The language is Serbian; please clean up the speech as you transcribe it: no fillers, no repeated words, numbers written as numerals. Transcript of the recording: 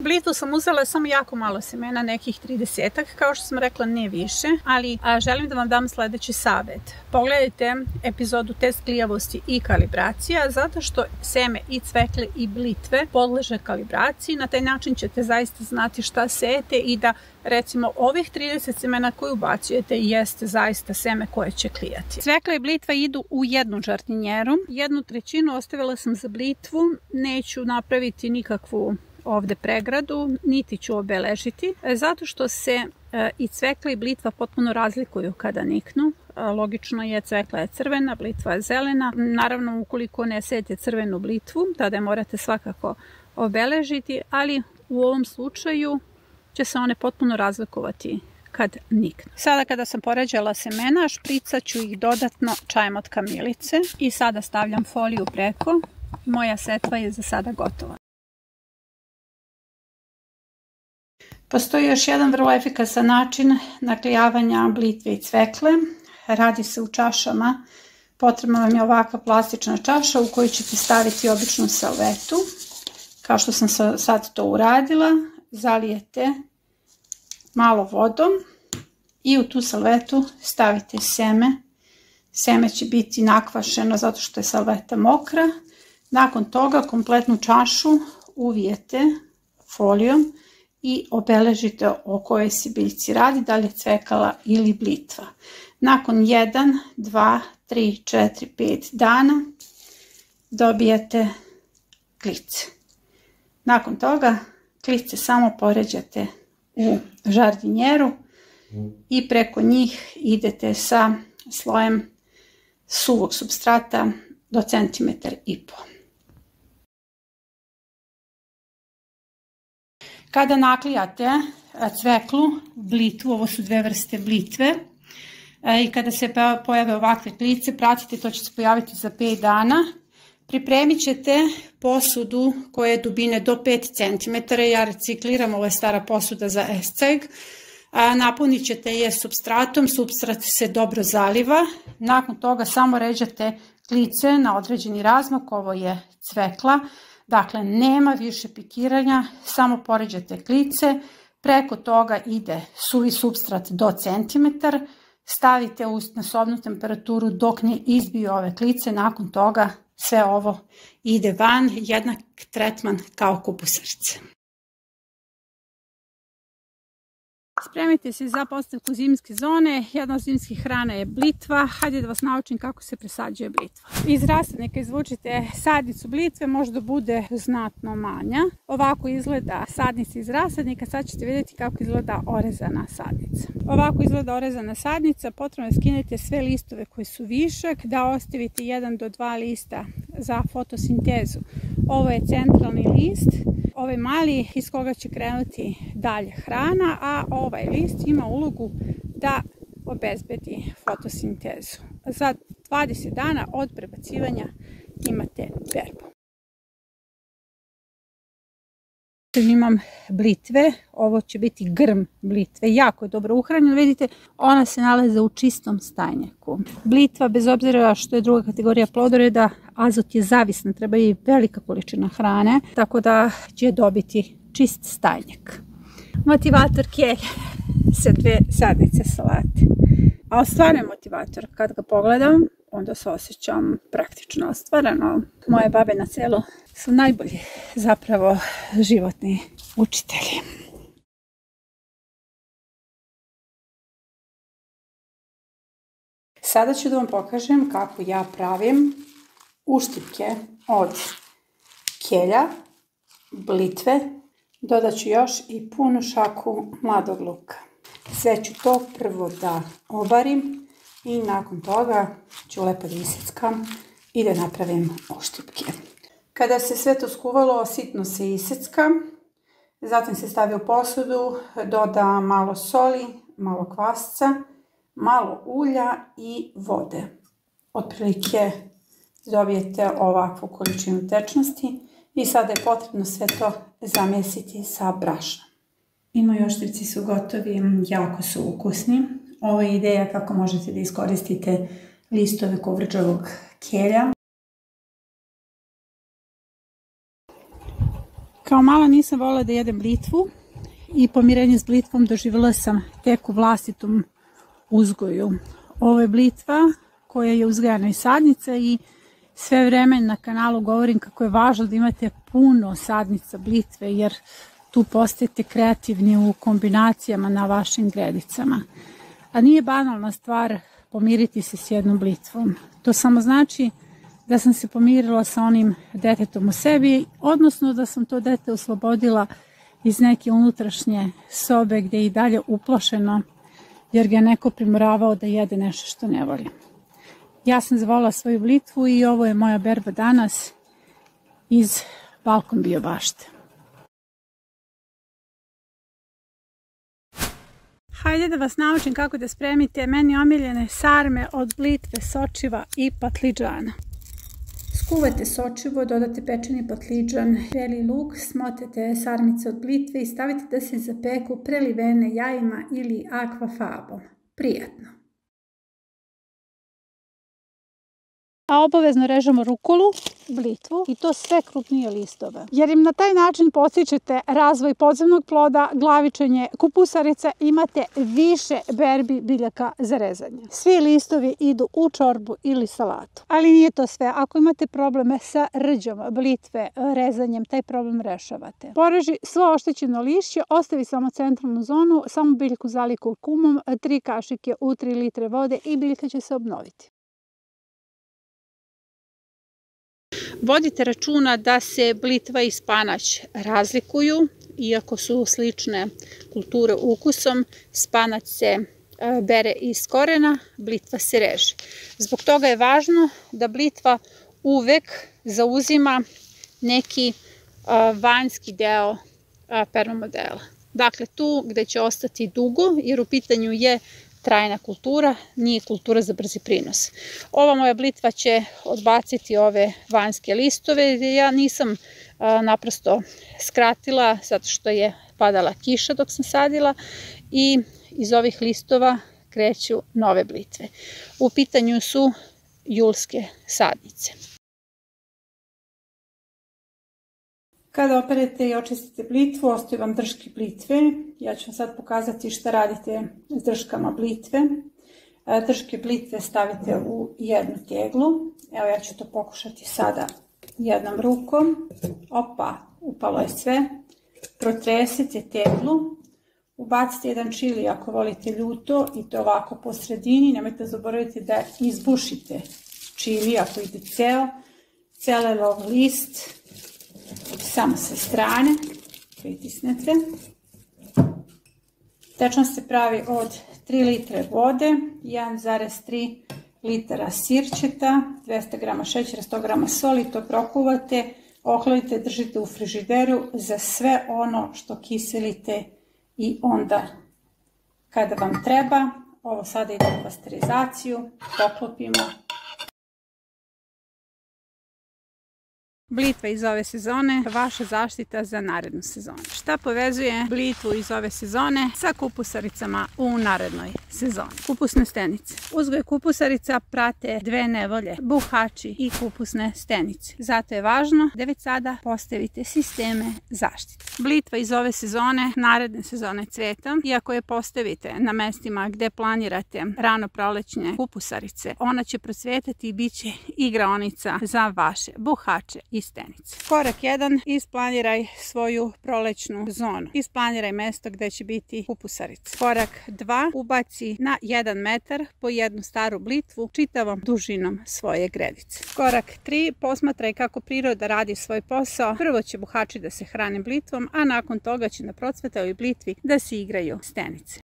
Blitvu sam uzela samo jako malo semena, nekih 30-ak, kao što sam rekla, ne više, ali želim da vam dam sledeći savjet. Pogledajte epizodu test klijavosti i kalibracija, zato što seme i cvekle i blitve podleže kalibraciji. Na taj način ćete zaista znati šta sejete i da, recimo, ovih 30 semena koje ubacujete jeste zaista seme koje će klijati. Cvekla i blitva idu u jednu žardinjeru. 1/3 ostavila sam za blitvu, neću napraviti nikakvu ovde pregradu, niti ću obeležiti, zato što se i cvekla i blitva potpuno razlikuju kada niknu. Logično je, cvekla je crvena, blitva je zelena. Naravno, ukoliko ne sejete crvenu blitvu, tada je morate svakako obeležiti, ali u ovom slučaju će se one potpuno razlikovati kad niknu. Sada kada sam poređala semena, špricat ću ih dodatno čajem od kamilice i sada stavljam foliju preko. Moja setva je za sada gotova. Postoji još jedan vrlo efikasan način naklijavanja blitve i cvekle. Radi se u čašama. Potrebna vam je ovakva plastična čaša u kojoj ćete staviti običnu salvetu. Kao što sam sad to uradila, zalijete malo vodom i u tu salvetu stavite seme. Seme će biti nakvašeno zato što je salveta mokra. Nakon toga kompletnu čašu uvijete folijom i obeležite o kojoj se biljci radi, da li je cvekala ili blitva. Nakon 1, 2, 3, 4, 5 dana dobijate klice. Nakon toga klice samo poređate u žardinjeru i preko njih idete sa slojem suvog supstrata do 1,5 cm. Kada naklijate cveklu, blitvu, ovo su dve vrste blitve, i kada se pojave ovakve klice, pratite, to će se pojaviti za 5 dana. Pripremit ćete posudu koja je dubine do 5 cm, ja recikliram, ovo je stara posuda za esceg. Napunit ćete je supstratom, supstrat se dobro zaliva. Nakon toga samo ređate klice na određeni razmak, ovo je cvekla. Dakle, nema više pikiranja, samo poređate klice, preko toga ide suvi supstrat do centimetar, stavite na sobnu temperaturu dok ne izbiju ove klice, nakon toga sve ovo ide van, jednak tretman kao kupusarce. Spremite se za postavku zimske zone. Jedna od zimskih hrana je blitva. Hajde da vas naučim kako se presađuje blitva. Iz rasadnika izvučite sadnicu blitve, možda bude znatno manja. Ovako izgleda sadnica iz rasadnika. Sad ćete vidjeti kako izgleda orezana sadnica. Ovako izgleda orezana sadnica. Potrebno je skinete sve listove koji su višak, da ostavite 1 do 2 lista za fotosintezu. Ovo je centralni list. Ovaj mali iz koga će krenuti dalje hrana, a ovaj list ima ulogu da obezbedi fotosintezu. Za 20 dana od prebacivanja imate berbu. Imam blitve, ovo će biti grm blitve, jako je dobro uhranjeno, vidite, ona se nalaze u čistom stajnjaku. Blitva, bez obzira što je druga kategorija plodoreda, azot je zavisna, treba i velika količina hrane, tako da će dobiti čist stajnjak. Motivator kelj sa 2 sadnice salate. A ostvaren motivator, kad ga pogledam, onda se osjećam praktično ostvareno. Moje babe na selu su najbolji zapravo životni učitelji. Sada ću da vam pokažem kako ja pravim uštipke od kelja, blitve. Dodat ću još i punu šaku mladog luka. Sve ću to prvo da obarim i nakon toga ću lepo da iseckam i da napravim uštipke. Kada se sve to skuvalo, sitno se isecka, zatim se stavi u posudu, doda malo soli, malo kvasca, malo ulja i vode. Otprilike dobijete ovakvu količinu tečnosti i sada je potrebno sve to zamesiti sa brašnom. I moji oštrivci su gotovi, jako su ukusni. Ovo je ideja kako možete da iskoristite listove kovrđavog kelja. Kao mala nisam voljela da jedem blitvu i pomirenje s blitvom doživjela sam tek u vlastitom uzgoju. Ovo je blitva koja je uzgajana iz sadnica i sve vreme na kanalu govorim kako je važno da imate puno sadnica blitve jer tu postajete kreativni u kombinacijama na vašim gredicama. A nije banalna stvar pomiriti se s jednom blitvom. To samo znači da sam se pomirila sa onim detetom u sebi, odnosno da sam to dete oslobodila iz neke unutrašnje sobe gdje je i dalje uplašeno jer ga je neko primoravao da jede nešto što ne voli. Ja sam zavoljela svoju blitvu i ovo je moja berba danas iz Balkon bio bašte. Hajde da vas naučim kako da spremite meni omiljene sarme od blitve, sočiva i patliđana. Skuvate sočivo, dodate pečeni patliđan, beli luk, smotete sarmice od blitve i stavite da se zapeku prelivene jajima ili akvafabom. Prijatno! A obavezno režemo rukolu, blitvu i to sve krupnije listove. Jer im na taj način podstičete razvoj podzemnog ploda, glavičenje, kupusarica, imate više berbi biljaka za rezanje. Svi listovi idu u čorbu ili salatu. Ali nije to sve. Ako imate probleme sa rđom blitve, rezanjem, taj problem rešavate. Poreži svo oštećeno lišće, ostavi samo centralnu zonu, samo biljku zali kurkumom, 3 kašike u 3 litre vode i biljka će se obnoviti. Vodite računa da se blitva i spanać razlikuju, iako su slične kulture ukusom, spanać se bere iz korena, blitva se reže. Zbog toga je važno da blitva uvek zauzima neki vanjski deo permamodela. Dakle, tu gde će ostati dugo, jer u pitanju je trajna kultura, nije kultura za brzi prinos. Ova moja blitva će odbaciti ove vanjske listove. Ja nisam naprosto skratila zato što je padala kiša dok sam sadila i iz ovih listova kreću nove blitve. U pitanju su julske sadnice. Kada operete i očistite blitvu, ostaju vam drške blitve. Ja ću vam sad pokazati šta radite s drškama blitve. Drške blitve stavite u jednu teglu. Evo ja ću to pokušati sada jednom rukom. Opa, upalo je sve. Protresite teglu. Ubacite jedan čili ako volite ljuto i to ovako po sredini. Nemojte zaboraviti da izbušite čili ako ide ceo. Celelov list. Samo sa strane pritisnete. Tečnost se pravi od 3 litre vode, 1,3 litara sirćeta, 200 g šećera, 100 g soli, to prokuvate, ohladite, držite u frižideru za sve ono što kiselite i onda kada vam treba, ovo sada ide u pasterizaciju, poklopimo. Blitva iz ove sezone, vaša zaštita za narednu sezonu. Šta povezuje blitvu iz ove sezone sa kupusaricama u narednoj sezoni? Kupusne stenice. Uzgoj kupusarica prate dve nevolje, buhači i kupusne stenice. Zato je važno da već sada postavite sisteme zaštite. Blitva iz ove sezone, naredne sezone cveta, iako je postavite na mestima gde planirate rano prolećne kupusarice, ona će procvetati i bit će igraonica za vaše buhače i stenice. Korak 1. Isplaniraj svoju prolećnu zonu. Isplaniraj mesto gde će biti kupusarica. Korak 2. Ubaci na 1 metar po jednu staru blitvu čitavom dužinom svoje gredice. Korak 3. Posmatraj kako priroda radi svoj posao. Prvo će buhači da se hrane blitvom, a nakon toga će na procvetaloj blitvi da se igraju stenice.